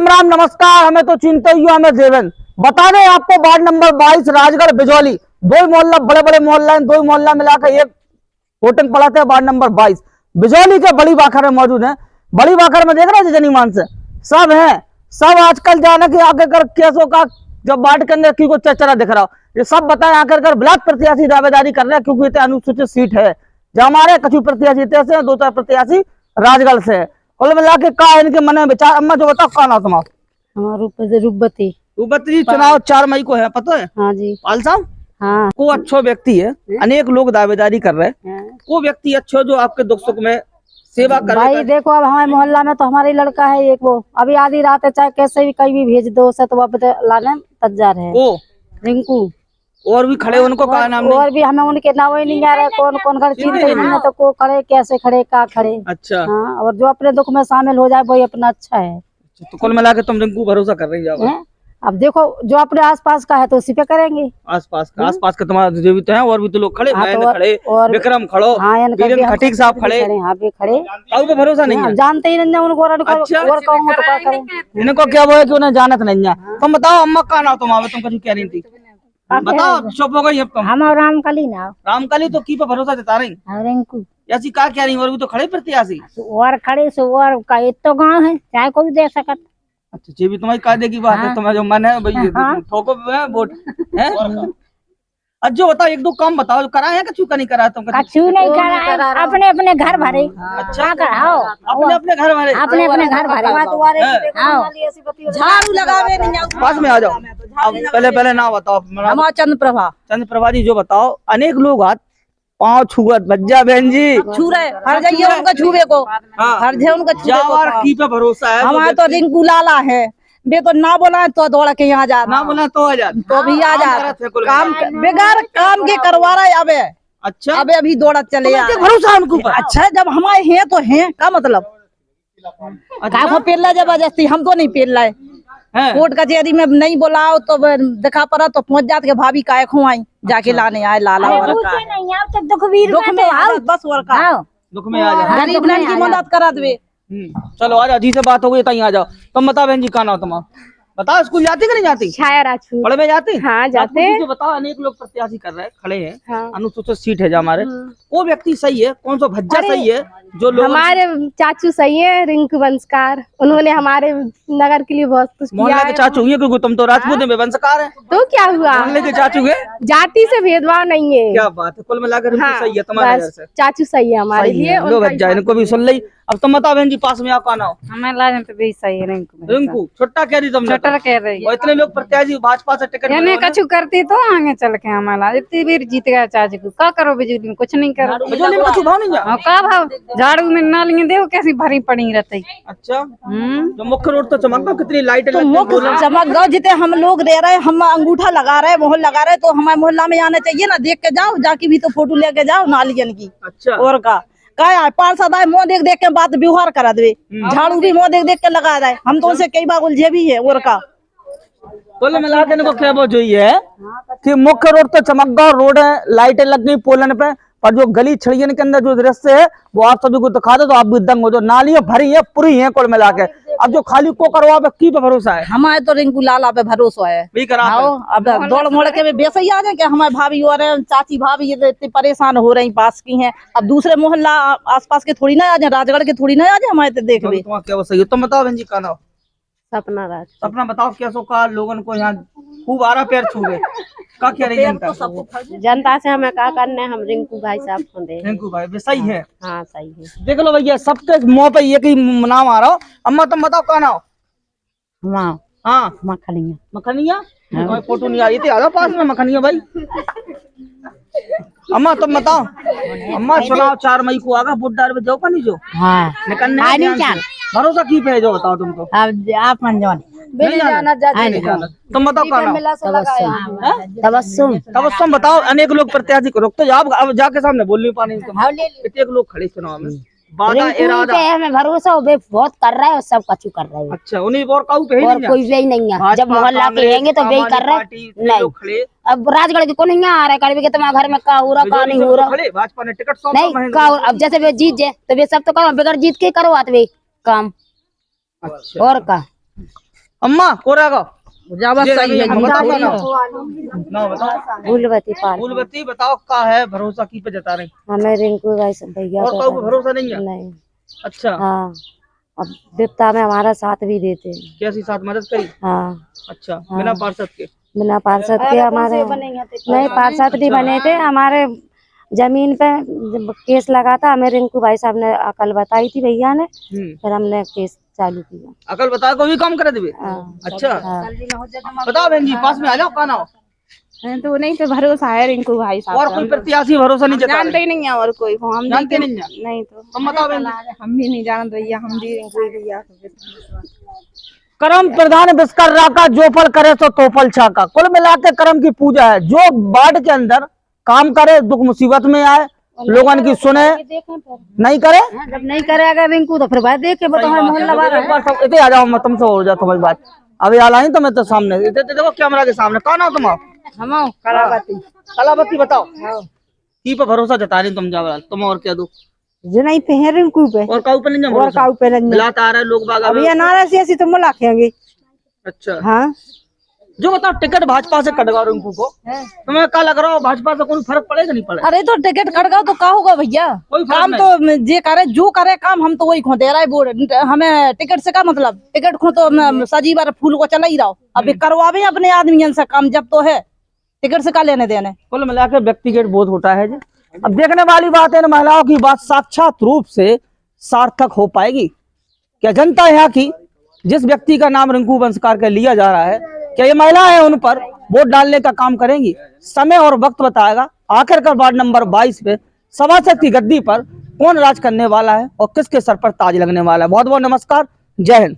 राम राम नमस्कार। हमें तो चिंता ही हमें देवेंद्र बता दें आपको वार्ड नंबर 22 राजगढ़ बिजौली, दो मोहल्ला बड़े बड़े मोहल्ला हैं, दो मोहल्ला मिलाकर एक वोटिंग पड़ाते हैं। वार्ड नंबर 22 बिजौली के बड़ी बाखर में मौजूद है। बड़ी बाखर में देख रहे हैं जनी मान से सब है, सब आजकल जाने के आगे कर केसों का जब वार्ड के अंदर की को चर्चा दिख रहा हो, ये सब बताए आकर कर ब्लॉक प्रत्याशी दावेदारी कर रहे हैं, क्योंकि इतने अनुसूचित सीट है जो हमारे कछु प्रत्याशी से, दो चार प्रत्याशी राजगढ़ से है। कुल मिला के का इनके मन में विचार। अम्मा जो बताओ का नाम तुम्हारा? रूपवती। रूपवती, चुनाव 4 मई को है, पता है? हाँ जी। पाल साहब हाँ। को अच्छो व्यक्ति है, अनेक लोग दावेदारी कर रहे हैं, को व्यक्ति अच्छो जो आपके दुख सुख में सेवा कर। भाई देखो, अब हमारे मोहल्ला में तो हमारे लड़का है एक, वो अभी आधी रात है, चाहे कैसे भी कहीं भी भेज दो उसे, तो वापस लाने तैयार है। ओ रिंकू। और भी खड़े, उनको का नाम नहीं? और भी हमें उनके नाम ही नहीं आ रहा है, कौन कौन खड़े चिंता ही नहीं है, तो को खड़े कैसे खड़े का खड़े। अच्छा हाँ, और जो अपने दुख में शामिल हो जाए वही अपना अच्छा है। तो कुल मिला के तुम रिंकू भरोसा कर रही हो? अब देखो जो अपने आसपास का है तो उसी पे करेंगे। आसपास के तुम्हारे जो भी तो हैं, और भी तो लोग खड़े, खड़े और विक्रम खड़ो, खटीक साहब खड़े, यहाँ पे खड़े, पे भरोसा नहीं है? जानते ही नहीं उनको। और कहूँगा तो क्या करें? इनको क्या वो है कि उन्हें जानत नहीं है। तुम बताओ अम्मा का नाम तुम कुछ कह रही थी, बताओ। चुप हो गई अब तुम? हम रामकली ना। रामकली तो की पे भरोसा जता रही? रिंकू ऐसी का कह रही? और भी तो खड़े प्रत्याशी और खड़े सो, और का तो गाँव है, चाहे कोई दे सकत। अच्छा, ये भी तुम्हारी कायदे की बात है, तुम्हारा जो मन है भाई ठोको वोट है। अच्छा बताओ, एक दो काम बताओ जो कराए हैं, कछु का नहीं करा तुम? कछु नहीं करा, अपने अपने घर भरे। अच्छा कराओ, अपने अपने घर भरे, अपने अपने घर भरे। झाड़ू लगावे नहीं। पास में आ जाओ। अब पहले ना बताओ। चंद्र प्रभा जी जो बताओ, अनेक लोग हाथ पाँव छुअत भज्जा बहन जी छू रहे, हर जाइए उनका छुए को, हर जगह उनका छुए की पे भरोसा है? हमारा तो रिंकू लाला है, बे तो ना बोला तो दौड़ के यहाँ जा, ना बोला तो आ जा, तो भी आ जा, काम बेकार काम के करवा रहा है अबे। अच्छा, अबे अभी दौड़ा चले भरोसा हमको। अच्छा, जब हमारे हैं तो हैं, का मतलब पेल रहा जबरदस्ती, हम तो नहीं पेल रहे। कोर्ट कचहरी में नहीं बोलाओ तो दिखा पड़ा तो पहुंच जाते के भाभी काय खुआई जाके लाने आए लाला। दुख में आओ, बस और का दुख में आ जा, गरीब की मदद करा दे। चलो आ जाओ, जी से बात हो गई, तहीं आ जाओ। तुम बताओ बहन जी का नाम तुम्हारा? बताओ, स्कूल जाती कि नहीं जाती? छाया राजपूत। पढ़े में जाती? हाँ जाते। बताओ, अनेक लोग प्रत्याशी कर रहे हैं, खड़े हैं। हाँ। अनुसूचित सीट है जो हमारे, वो व्यक्ति सही है? कौन सा भज्जा सही है जो लोग? हमारे चाचू सही है, रिंकू वंशकार। उन्होंने हमारे नगर के लिए बहुत कुछ किया। मोहल्ले के चाचू है, क्योंकि तुम तो राजपूत में वंशकार है, तो क्या हुआ? मोहल्ले के चाचू है, जाति से भेदभाव नहीं है। क्या बात है, कुल मिलाकर सही है तुम्हारे नजर से? चाचू सही है हमारे लिए। लो भज्जा, इनको भी सुन ली। अब तुम बताओ बहन जी, पास में आप आना हो? हमें लाजन तो भी सही है रिंकू। छोटा कह रही तुम? छोटा कह रही है। इतने लोग प्रत्याशी भाजपा से टिकट कछु करती तो आगे चल के हमारा इतनी भी जीत गया चाची को। क्या करो बिजली में? कुछ नहीं करो। बिजली में कुछ भाव नहीं जा? का भाव? झाड़ू में नालियां देखो कैसी भरी पड़ी रहती। अच्छा, तो मुख्य रोड तो चमक दो, कितनी लाइट चमक दो। जितने हम लोग रह रहे, हम अंगूठा लगा रहे, मोहर लगा रहे, तो हमारे मोहल्ला में आना चाहिए ना। देख के जाओ, जाके भी तो फोटो लेके जाओ नालियन की। अच्छा, और का पार्षद आए मुँह देख देख के बात व्यवहार करा दे, झाड़ू भी मुँह देख देख के लगा रहे। हम तो उनसे कई बार उलझे भी है। और का कुल मिला के इनको क्या बोझ है कि मुख्य रोड तो चमकदार रोड है, लाइटें लग गई पोलन पे, पर जो गली छड़ियन के अंदर जो दृश्य है वो आप सभी को दिखा दो तो आप भी दंग हो जाओ। नालियां भरी है, पूरी है कुल मिला के। अब जो खाली को करवा पे की पे भरोसा है? हमारे तो रिंकू लाला पे भरोसा है। अब दौड़ मोड़ के बेस ही आ जाए क्या? हमारे भाभी और चाची भाभी ये इतनी परेशान हो रही पास की हैं। अब दूसरे मोहल्ला आसपास के थोड़ी ना आ जाए, राजगढ़ के थोड़ी ना आ जाए हमारे तो देख ले। क्या सही है? तुम बताओ बहन जी का नाम? सपना राज। सपना बताओ, कैसो का लोगन को यहाँ खूब आरा पैर छू गए, क्या कह रही जनता? जनता से हमें क्या करने, हम रिंकू भाई साहब को दे। रिंकू भाई सही है? हाँ सही है। देख लो भैया, सबके मुंह पे एक ही नाम आ रहा हो। अम्मा तुम बताओ का नाम? हाँ, मखनिया। मखनिया? तुम्हारी फोटो नहीं आ रही थी, आ जाओ पास में मखनिया भाई। अम्मा तुम बताओ। अम्मा चुनाव 4 मई को आगा, वोट डाल जाओ का नहीं? जो हाँ निकलने भरोसा की पे जो बताओ तुमको? आप तुम बताओ का नाम? तबस्सुम बताओ। अनेक लोग प्रत्याशी को रोकते जाओ, अब जाके सामने बोल नहीं पानी। कितने लोग खड़े चुनाव में, हमें भरोसा हो, बहुत कर रहा है और सब कछु कर रहे हैं। अच्छा, उन्हीं और कोई भी नहीं है। जब मोहल्ला के रहेंगे तो वही कर रहे हैं। नहीं, अब राजगढ़ के को नहीं आ रहा है, तुम्हारे घर में का हो रहा का नहीं हो रहा। भाजपा ने टिकट नहीं का, अब जैसे वे जीत जाए तो वे सब तो करो, बगैर जीत के करो आते काम। अच्छा, और का अम्मा कोरेगा जावा सही है फूलवती पाल फूलवती बताओ का है भरोसा की पे जता रही हमें रिंकू भाई से भैया और कोई भरोसा नहीं है? नहीं। अच्छा हाँ, अब विपता में हमारा साथ भी देते हैं। कैसी साथ मदद करी? हाँ, अच्छा बिना पार्षद के? बिना पार्षद के हमारे नहीं, पार्षद भी बने थे हमारे। जमीन पे जब केस लगा था, हमें रिंकू भाई साहब ने अकल बताई थी भैया ने, फिर हमने केस चालू किया। अकल बता कोई भी काम करे देवे? अच्छा बताओ बहन जी, पास में आ जाओ, कहाँ आओ? तो नहीं तो भरोसा है रिंकू भाई साहब। और कोई प्रत्याशी भरोसा नहीं जता जानते ही नहीं है और कोई को, हम जानते नहीं है? नहीं तो तुम बताओ बहन जी। हम भी नहीं जानते भैया, हम भी रिंकू भैया करम प्रधान विस्कर राका, जो फल करे सो तो फल छाका। कुल मिला के करम की पूजा है। जो वार्ड के अंदर काम करे, दुख मुसीबत में आए, लोगन की सुने, नहीं करे जब नहीं करेगा रिंकू तो फिर भाई देखे मोहल्ला वाला एक बार सब इधर आ जाओ, मैं तुमसे हो जाओ तुम्हारी बात। अभी आ लाई तो मैं तो सामने देखो कैमरा के सामने। कौन हो तुम? हम कलावती। कलावती बताओ की पे भरोसा जता रही तुम? जाओ तुम और क्या दो जो नहीं पे है रिंकू पे और काऊ पे नहीं और भरोसा? काऊ पे नहीं मिलात आ रहे लोग बाग। अब ये नाराज ऐसी तो मुला खेंगे। अच्छा हाँ, जो बताओ टिकट भाजपा से कटवा रिंकू को, तुम्हें क्या लग रहा हो भाजपा से कोई फर्क पड़ेगा नहीं पड़ेगा? अरे तो टिकट कट गया तो क्या होगा भैया? कोई फर्क काम तो जे करे जो करे काम, हम तो वही खो दे रहा है बोर्ड। हमें टिकट से क्या मतलब? टिकट खो तो सजी बार फूल को चला ही रहा। अभी करवावे अपने आदमी से काम, जब तो है टिकट से क्या लेने देने। कुल मिलाकर व्यक्तिगत बोध होता है जी। अब देखने वाली बात है, महिलाओं की बात साक्षात रूप से सार्थक हो पाएगी क्या? जनता यहाँ की जिस व्यक्ति का नाम रिंकू बंसकार के लिया जा रहा है, क्या ये महिलाएं उन पर वोट डालने का काम करेंगी? समय और वक्त बताएगा। आखिरकार वार्ड नंबर 22 पे सभासद की गद्दी पर कौन राज करने वाला है और किसके सर पर ताज लगने वाला है। बहुत बहुत नमस्कार, जय हिंद।